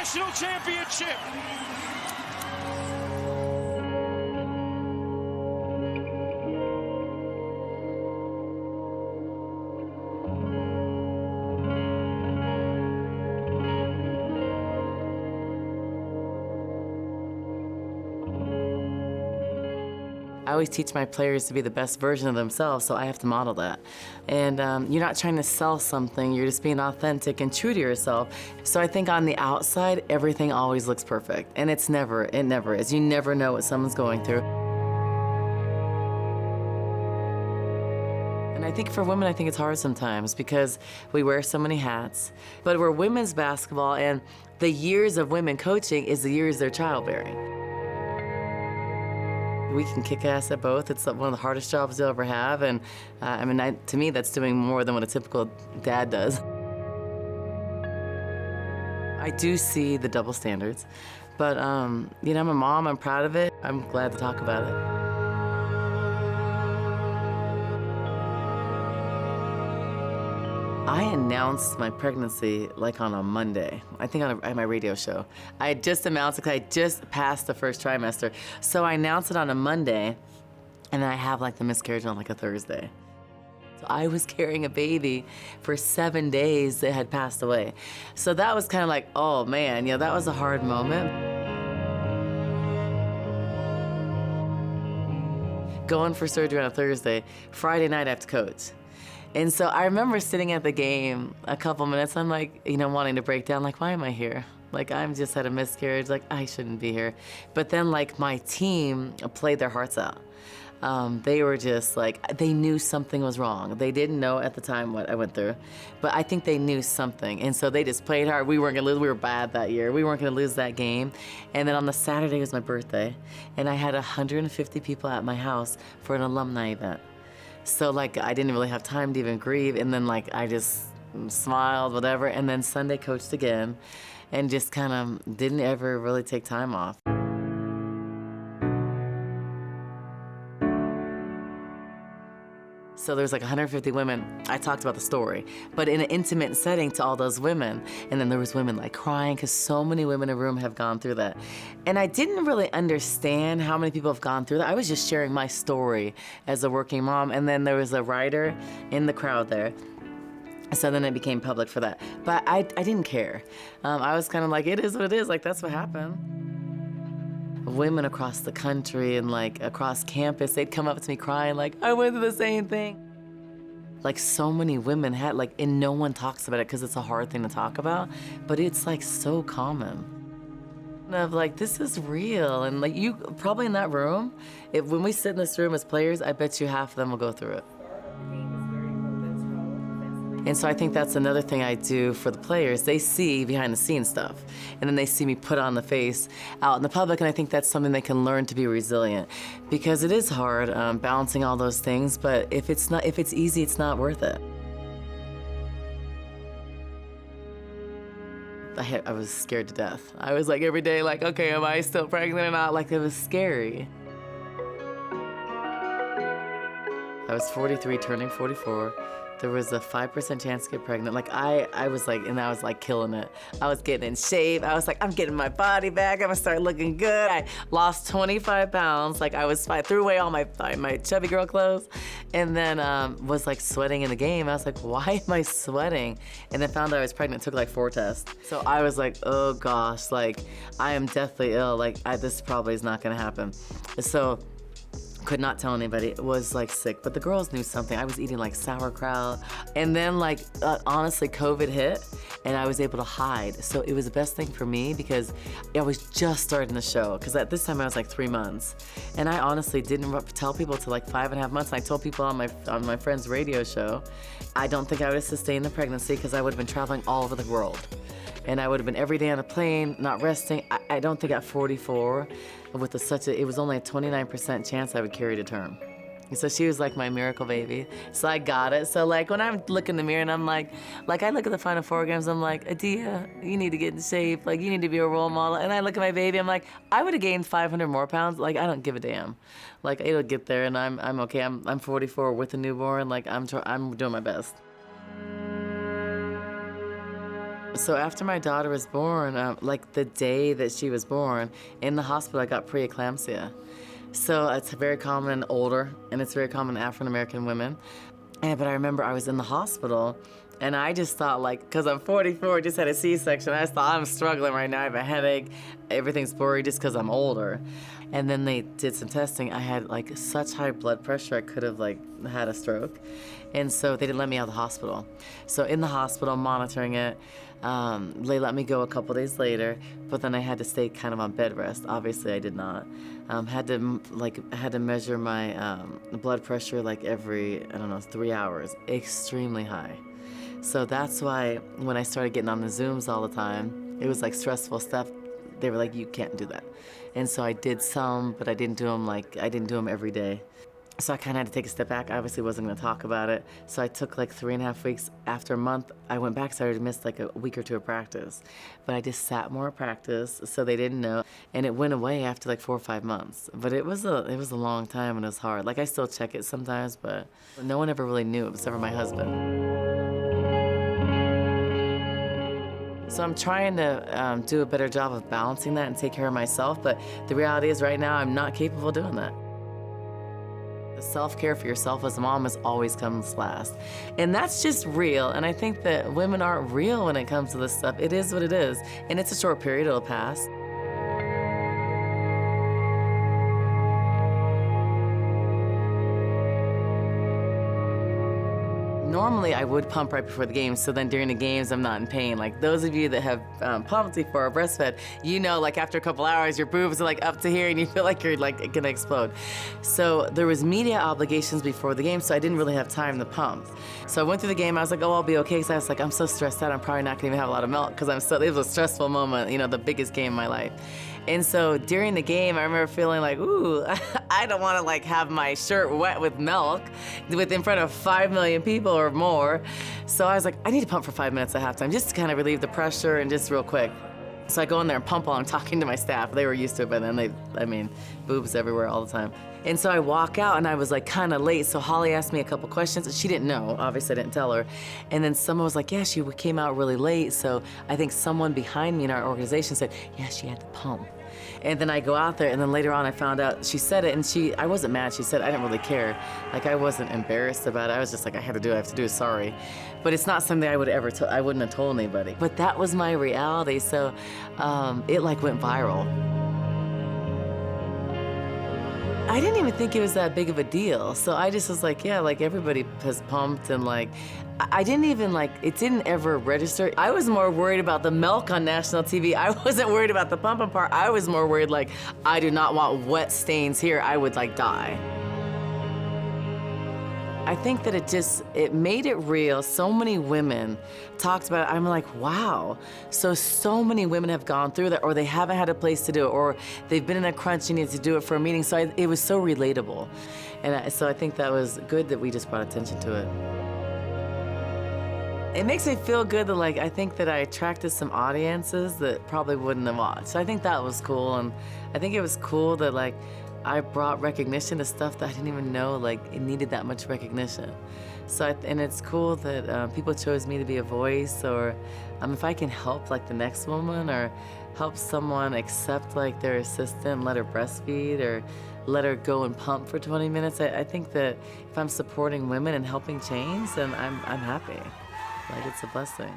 national championship. I always teach my players to be the best version of themselves, so I have to model that. And you're not trying to sell something, you're just being authentic and true to yourself. So I think on the outside, everything always looks perfect. And it never is. You never know what someone's going through. And I think for women, I think it's hard sometimes because we wear so many hats. But we're women's basketball, and the years of women coaching is the years they're childbearing. We can kick ass at both. It's one of the hardest jobs you'll ever have, and to me, that's doing more than what a typical dad does. I do see the double standards, but you know, I'm a mom, I'm proud of it. I'm glad to talk about it. I announced my pregnancy like on a Monday, I think at my radio show. I had just announced it because I just passed the first trimester. So I announced it on a Monday, and then I have like the miscarriage on like a Thursday. So I was carrying a baby for 7 days that had passed away. So that was kind of like, oh man, you know, that was a hard moment. Going for surgery on a Thursday, Friday night I have to coach. And so I remember sitting at the game a couple minutes, I'm like, you know, wanting to break down, like, why am I here? Like, I'm just had a miscarriage, like, I shouldn't be here. But then, like, my team played their hearts out. They were just like, they knew something was wrong. They didn't know at the time what I went through, but I think they knew something. And so they just played hard. We weren't gonna lose, we were bad that year. We weren't gonna lose that game. And then on the Saturday was my birthday, and I had 150 people at my house for an alumni event. So like, I didn't really have time to even grieve, and then like, I just smiled, whatever, and then Sunday coached again, and just kind of didn't ever really take time off. So there's like 150 women. I talked about the story, but in an intimate setting to all those women. And then there was women like crying because so many women in the room have gone through that. And I didn't really understand how many people have gone through that. I was just sharing my story as a working mom. And then there was a writer in the crowd there. So then it became public for that. But I didn't care. I was kind of like, it is what it is. Like, that's what happened. Women across the country and like across campus, they'd come up to me crying like, I went through the same thing. Like so many women had like, and no one talks about it because it's a hard thing to talk about, but it's like so common. And I'm like, this is real. And like you, probably in that room, when we sit in this room as players, I bet you half of them will go through it. And so I think that's another thing I do for the players. They see behind the scenes stuff, and then they see me put on the face out in the public, and I think that's something they can learn to be resilient. Because it is hard balancing all those things, but if it's easy, it's not worth it. I was scared to death. I was like every day like, okay, am I still pregnant or not? Like it was scary. I was 43, turning 44. There was a 5% chance to get pregnant. Like I was like, and I was like killing it. I was getting in shape. I was like, I'm getting my body back. I'm gonna start looking good. I lost 25 pounds. Like I threw away all my chubby girl clothes, and then was like sweating in the game. I was like, why am I sweating? And then found out I was pregnant. Took like 4 tests. So I was like, oh gosh, like I am deathly ill. Like this probably is not gonna happen. So. Could not tell anybody, it was like sick, but the girls knew something. I was eating like sauerkraut, and then like honestly COVID hit and I was able to hide. So it was the best thing for me because I was just starting the show, because at this time I was like 3 months, and I honestly didn't tell people till like 5.5 months. I told people on my friend's radio show, I don't think I would have sustained the pregnancy because I would have been traveling all over the world. And I would have been every day on a plane, not resting. I don't think at 44, with it was only a 29% chance I would carry to term. And so she was like my miracle baby. So I got it. So like when I'm looking in the mirror and I'm like I look at the Final Four games, I'm like, Adia, you need to get in shape. Like you need to be a role model. And I look at my baby, I'm like, I would have gained 500 more pounds. Like I don't give a damn. Like it'll get there, and I'm okay. I'm 44 with a newborn. Like I'm doing my best. So after my daughter was born, like the day that she was born, in the hospital I got preeclampsia. So it's very common older, and it's very common African American women. But I remember I was in the hospital, and I just thought, like, because I'm 44, just had a C-section, I just thought, I'm struggling right now, I have a headache, everything's blurry just because I'm older. And then they did some testing. I had like such high blood pressure, I could have like had a stroke. And so they didn't let me out of the hospital. So in the hospital, monitoring it, they let me go a couple days later, but then I had to stay kind of on bed rest. Obviously, I did not. Had to measure my blood pressure like every, 3 hours, extremely high. So that's why when I started getting on the Zooms all the time, it was like stressful stuff. They were like, you can't do that. And so I did some, but I didn't do them every day. So I kind of had to take a step back. I obviously wasn't going to talk about it. So I took like 3.5 weeks. After a month, I went back, started to miss like a week or two of practice. But I just sat more at practice, so they didn't know. And it went away after like 4 or 5 months. But it was a long time, and it was hard. Like I still check it sometimes, but no one ever really knew except for my husband. So I'm trying to do a better job of balancing that and take care of myself, but the reality is right now I'm not capable of doing that. The self-care for yourself as a mom always comes last. And that's just real, and I think that women aren't real when it comes to this stuff. It is what it is, and it's a short period, it'll pass. Normally, I would pump right before the games, so then during the games, I'm not in pain. Like those of you that have pumped before or breastfed, you know, like after a couple hours, your boobs are like up to here and you feel like you're like gonna explode. So there was media obligations before the game, so I didn't really have time to pump. So I went through the game, I was like, oh, I'll be okay, because I was like, I'm so stressed out, I'm probably not gonna even have a lot of milk, because it was a stressful moment, you know, the biggest game in my life. And so during the game, I remember feeling like, ooh, I don't want to like have my shirt wet with milk in front of 5 million people or more. So I was like, I need to pump for 5 minutes at halftime just to kind of relieve the pressure and just real quick. So I go in there and pump while I'm talking to my staff. They were used to it by then. Boobs everywhere all the time. And so I walk out and I was like kind of late. So Holly asked me a couple questions. She didn't know, obviously I didn't tell her. And then someone was like, yeah, she came out really late. So I think someone behind me in our organization said, yeah, she had to pump. And then I go out there, and then later on I found out she said it, and I wasn't mad. She said, I didn't really care. Like I wasn't embarrassed about it. I was just like, I have to do it, sorry. But it's not something I wouldn't have told anybody. But that was my reality, so it like went viral. I didn't even think it was that big of a deal. So I just was like, yeah, like everybody has pumped, and like, I didn't even it didn't ever register. I was more worried about the milk on national TV. I wasn't worried about the pumping part. I was more worried like, I do not want wet stains here. I would like die. I think that it made it real. So many women talked about it. I'm like, wow. So many women have gone through that, or they haven't had a place to do it, or they've been in a crunch and need to do it for a meeting. So it was so relatable. And so I think that was good that we just brought attention to it. It makes me feel good that I think that I attracted some audiences that probably wouldn't have watched. So I think that was cool. And I think it was cool that I brought recognition to stuff that I didn't even know it needed that much recognition. So and it's cool that people chose me to be a voice, or if I can help the next woman, or help someone accept their assistant, let her breastfeed, or let her go and pump for 20 minutes. I think that if I'm supporting women and helping change, then I'm happy. It's a blessing.